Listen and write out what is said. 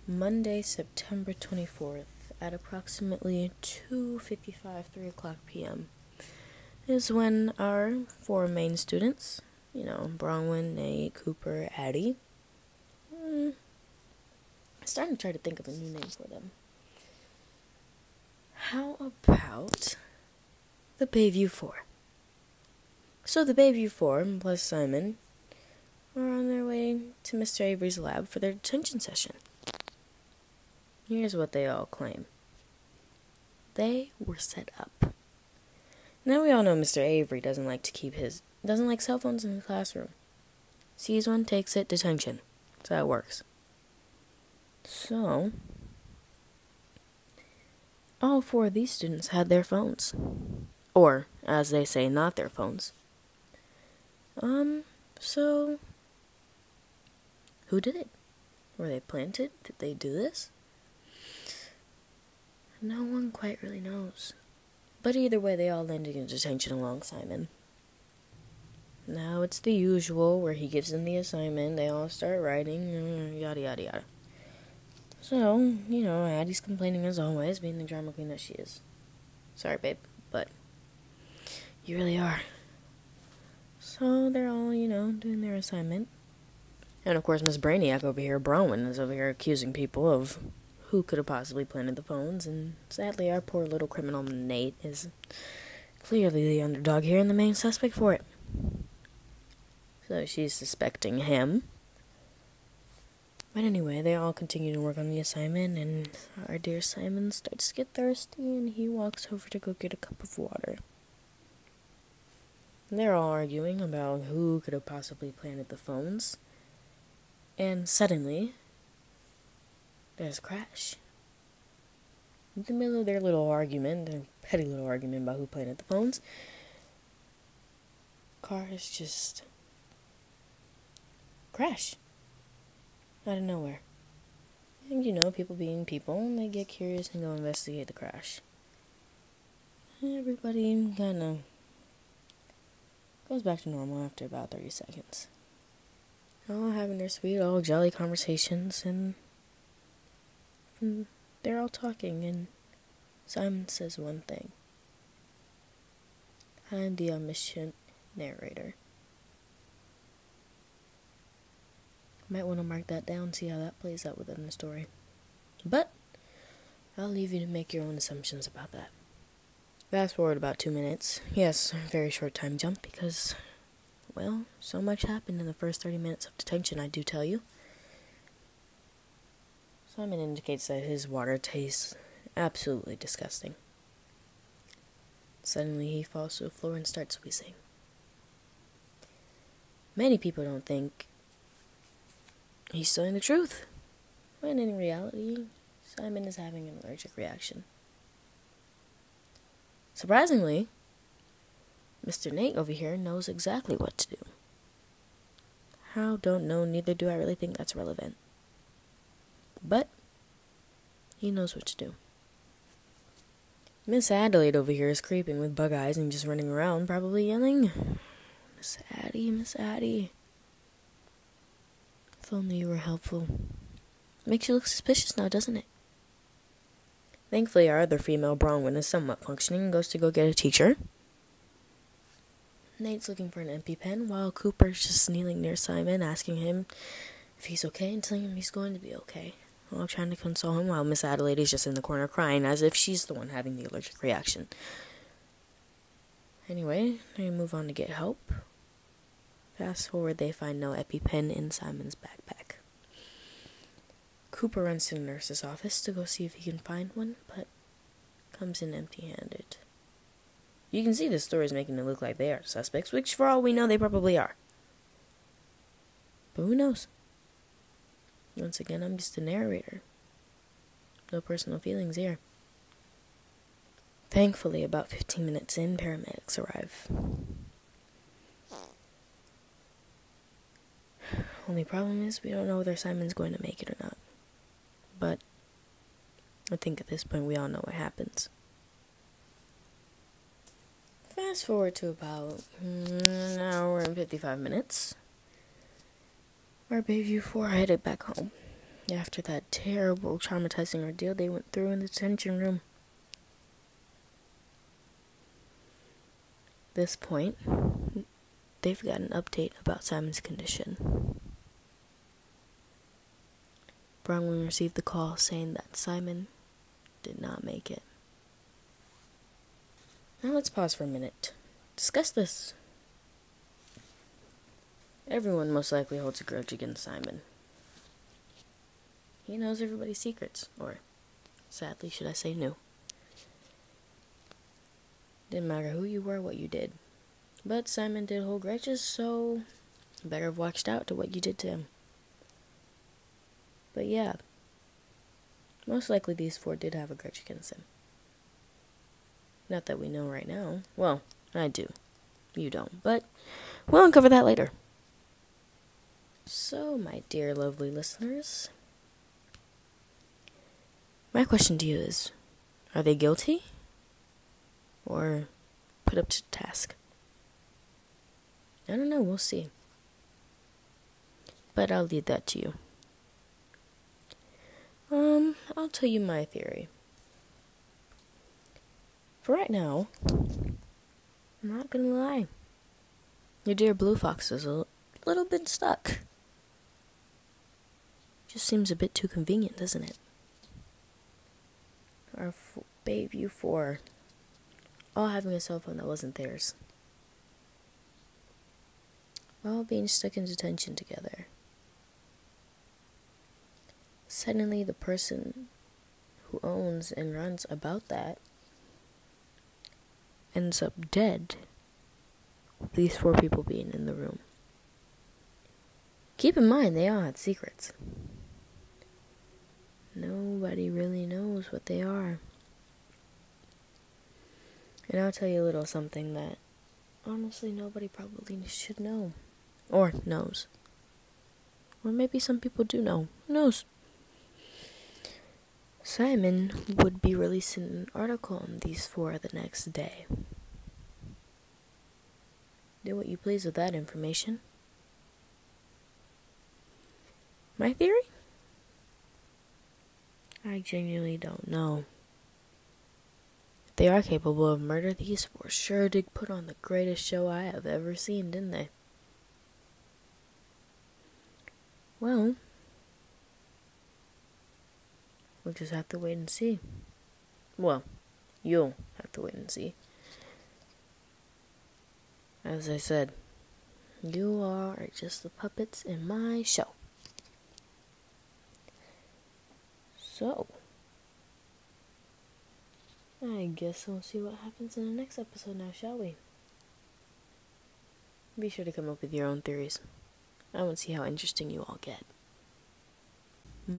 Monday, September 24th, at approximately 2:55, 3 o'clock p.m., is when our four main students, Bronwyn, Nate, Cooper, Addie, starting to try to think of a new name for them. How about the Bayview Four? So the Bayview Four, plus Simon, are on their way to Mr. Avery's lab for their detention session. Here's what they all claim. They were set up. Now we all know Mr. Avery doesn't like cell phones in the classroom. Sees one, takes it, detention. That's how it works. So, all four of these students had their phones. Or, as they say, not their phones. So, who did it? Were they planted? Did they do this? No one quite really knows. But either way, they all landed in detention along Simon. Now it's the usual, where he gives them the assignment, they all start writing, yada yada yada. So, Addie's complaining as always, being the drama queen that she is. Sorry, babe, but you really are. So they're all, doing their assignment. And of course, Miss Brainiac over here, Bronwyn, is over here accusing people of who could have possibly planted the phones, and sadly our poor little criminal Nate is clearly the underdog here and the main suspect for it. So she's suspecting him. But anyway, they all continue to work on the assignment, and our dear Simon starts to get thirsty, and he walks over to go get a cup of water. They're all arguing about who could have possibly planted the phones, and suddenly, there's a crash. In the middle of their little argument, their petty little argument about who planted the phones, cars just crash out of nowhere. And people being people, and they get curious and go investigate the crash. Everybody kind of goes back to normal after about 30 seconds. All having their sweet, all jolly conversations, and they're all talking, and Simon says one thing. I'm the omniscient narrator. Might want to mark that down, see how that plays out within the story. But I'll leave you to make your own assumptions about that. Fast forward about 2 minutes. Yes, very short time jump because, so much happened in the first 30 minutes of detention, I do tell you. Simon indicates that his water tastes absolutely disgusting. Suddenly he falls to the floor and starts wheezing. Many people don't think he's telling the truth, when in reality, Simon is having an allergic reaction. Surprisingly, Mr. Nate over here knows exactly what to do. How? Don't know, neither do I really think that's relevant. But he knows what to do. Miss Adelaide over here is creeping with bug eyes and just running around, probably yelling, Miss Addie, Miss Addie. If only you were helpful. Makes you look suspicious now, doesn't it? Thankfully, our other female, Bronwyn, is somewhat functioning and goes to go get a teacher. Nate's looking for an EpiPen, while Cooper's just kneeling near Simon, asking him if he's okay and telling him he's going to be okay, while trying to console him, while Miss Adelaide is just in the corner crying, as if she's the one having the allergic reaction. Anyway, they move on to get help. Fast forward, they find no EpiPen in Simon's backpack. Cooper runs to the nurse's office to go see if he can find one, but comes in empty-handed. You can see the story's making it look like they are suspects, which for all we know they probably are. But who knows? Once again, I'm just a narrator. No personal feelings here. Thankfully, about 15 minutes in, paramedics arrive. Only problem is we don't know whether Simon's going to make it or not. But I think at this point we all know what happens. Fast forward to about an hour and 55 minutes. Our Bayview 4 headed back home. after that terrible, traumatizing ordeal they went through in the detention room. At this point, they've got an update about Simon's condition. Bronwyn received the call saying that Simon did not make it. Now let's pause for a minute. Discuss this. Everyone most likely holds a grudge against Simon. He knows everybody's secrets, or sadly, should I say, knew. Didn't matter who you were, what you did. But Simon did hold grudges, so better have watched out to what you did to him. But yeah, most likely these four did have a grudge against him. Not that we know right now. Well, I do. You don't. But we'll uncover that later. So, my dear lovely listeners, my question to you is, are they guilty? Or put up to task? I don't know, we'll see. But I'll leave that to you. I'll tell you my theory. For right now, I'm not gonna lie. Your dear Blue Fox is a little bit stuck. Just seems a bit too convenient, doesn't it? Our Bayview 4, all having a cell phone that wasn't theirs. All being stuck in detention together. Suddenly, the person who owns and runs about that ends up dead, with these four people being in the room. Keep in mind, they all had secrets. Nobody really knows what they are. And I'll tell you a little something that honestly nobody probably should know. Or knows. Or maybe some people do know. Who knows? Simon would be releasing an article on these four the next day. Do what you please with that information. My theory? I genuinely don't know. If they are capable of murder, these four sure did put on the greatest show I have ever seen, didn't they? Well, we'll just have to wait and see. Well, you'll have to wait and see. As I said, you are just the puppets in my show. So, I guess we'll see what happens in the next episode now, shall we? Be sure to come up with your own theories. I want to see how interesting you all get.